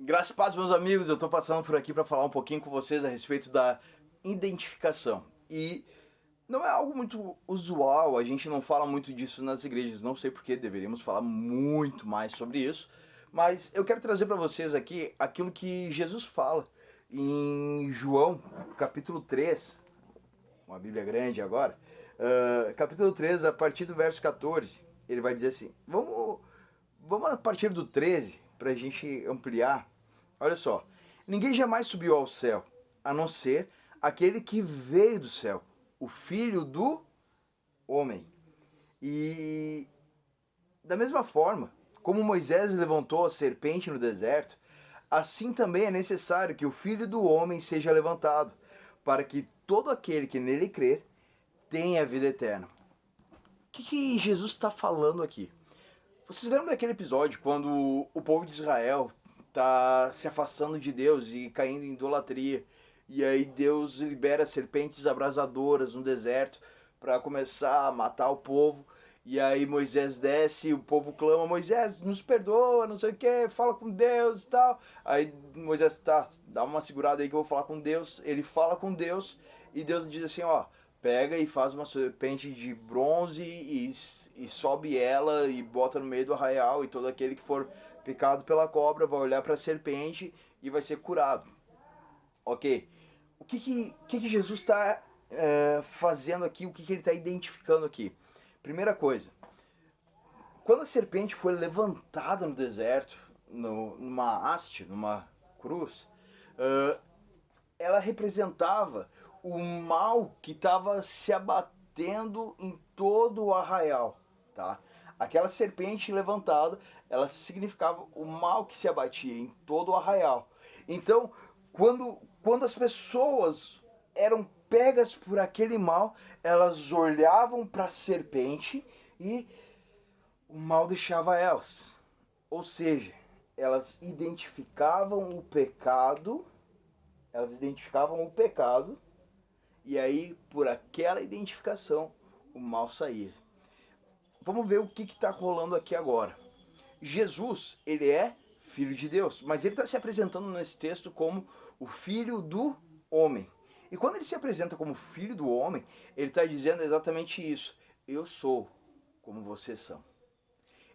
Graças e paz, meus amigos, eu tô passando por aqui para falar um pouquinho com vocês a respeito da identificação. E não é algo muito usual, a gente não fala muito disso nas igrejas, não sei porque deveríamos falar muito mais sobre isso, mas eu quero trazer para vocês aqui aquilo que Jesus fala em João, capítulo 3, uma Bíblia grande agora, capítulo 3, a partir do verso 14, ele vai dizer assim, vamos a partir do 13, para a gente ampliar. Olha só, ninguém jamais subiu ao céu, a não ser aquele que veio do céu, o Filho do Homem. E da mesma forma, como Moisés levantou a serpente no deserto, assim também é necessário que o Filho do Homem seja levantado, para que todo aquele que nele crer tenha a vida eterna. O que Jesus está falando aqui? Vocês lembram daquele episódio quando o povo de Israel tá se afastando de Deus e caindo em idolatria? E aí Deus libera serpentes abrasadoras no deserto para começar a matar o povo. E aí Moisés desce, o povo clama, Moisés, nos perdoa, não sei o que, fala com Deus e tal. Aí Moisés, tá, dá uma segurada aí que eu vou falar com Deus. Ele fala com Deus e Deus diz assim, ó, pega e faz uma serpente de bronze e sobe ela e bota no meio do arraial, e todo aquele que for picado pela cobra vai olhar para a serpente e vai ser curado. Ok. O que Jesus está fazendo aqui? O que ele está identificando aqui? Primeira coisa, quando a serpente foi levantada no deserto, numa haste, numa cruz, ela representava o mal que estava se abatendo em todo o arraial, tá? Aquela serpente levantada, ela significava o mal que se abatia em todo o arraial. Então, quando as pessoas eram pegas por aquele mal, elas olhavam para a serpente e o mal deixava elas. Ou seja, elas identificavam o pecado, e aí por aquela identificação o mal saía. Vamos ver o que está rolando aqui agora. Jesus, ele é filho de Deus, mas ele está se apresentando nesse texto como o filho do homem. E quando ele se apresenta como filho do homem, ele está dizendo exatamente isso. Eu sou como vocês são.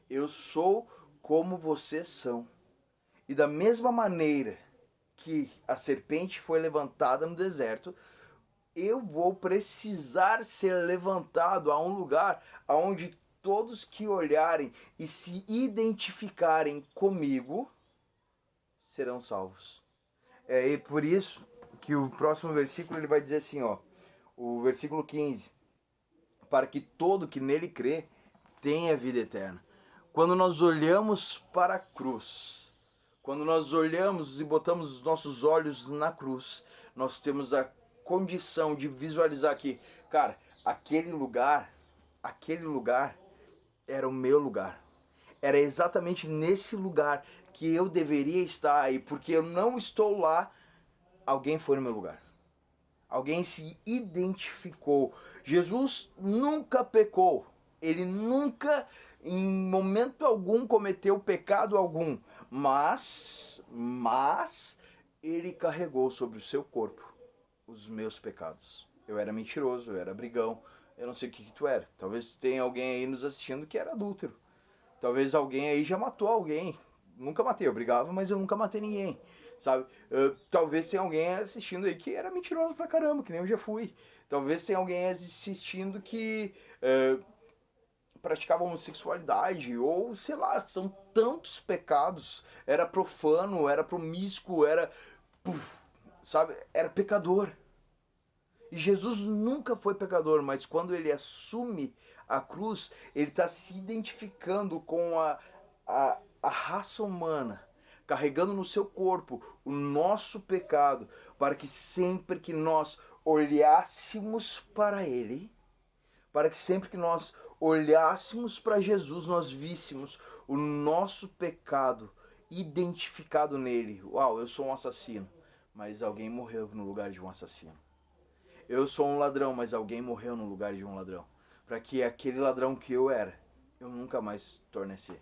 Eu sou como vocês são. E da mesma maneira que a serpente foi levantada no deserto, eu vou precisar ser levantado a um lugar onde todos que olharem e se identificarem comigo serão salvos. E por isso que o próximo versículo ele vai dizer assim, ó, o versículo 15, para que todo que nele crê tenha vida eterna. Quando nós olhamos para a cruz, quando nós olhamos e botamos os nossos olhos na cruz, nós temos a condição de visualizar que, cara, aquele lugar era o meu lugar. Era exatamente nesse lugar que eu deveria estar aí, porque eu não estou lá, alguém foi no meu lugar. Alguém se identificou. Jesus nunca pecou. Ele nunca, em momento algum, cometeu pecado algum. Mas ele carregou sobre o seu corpo os meus pecados. Eu era mentiroso, eu era brigão, eu não sei o que tu era. Talvez tenha alguém aí nos assistindo que era adúltero. Talvez alguém aí já matou alguém. Nunca matei, eu brigava, mas eu nunca matei ninguém, sabe? Talvez tenha alguém assistindo aí que era mentiroso pra caramba, que nem eu já fui. Talvez tenha alguém assistindo que praticava homossexualidade, ou sei lá, são tantos pecados. Era profano, era promíscuo, era. Puf, sabe? Era pecador. E Jesus nunca foi pecador, mas quando ele assume a cruz, ele está se identificando com a raça humana, carregando no seu corpo o nosso pecado, para que sempre que nós olhássemos para ele, para que sempre que nós olhássemos para Jesus, nós víssemos o nosso pecado identificado nele. Uau, eu sou um assassino, mas alguém morreu no lugar de um assassino. Eu sou um ladrão, mas alguém morreu no lugar de um ladrão. Para que aquele ladrão que eu era, eu nunca mais torne a ser.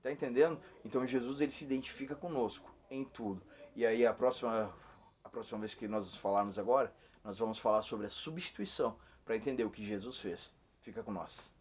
Tá entendendo? Então Jesus ele se identifica conosco. em tudo. E aí a próxima vez que nós falarmos agora, nós vamos falar sobre a substituição, para entender o que Jesus fez. Fica com nós.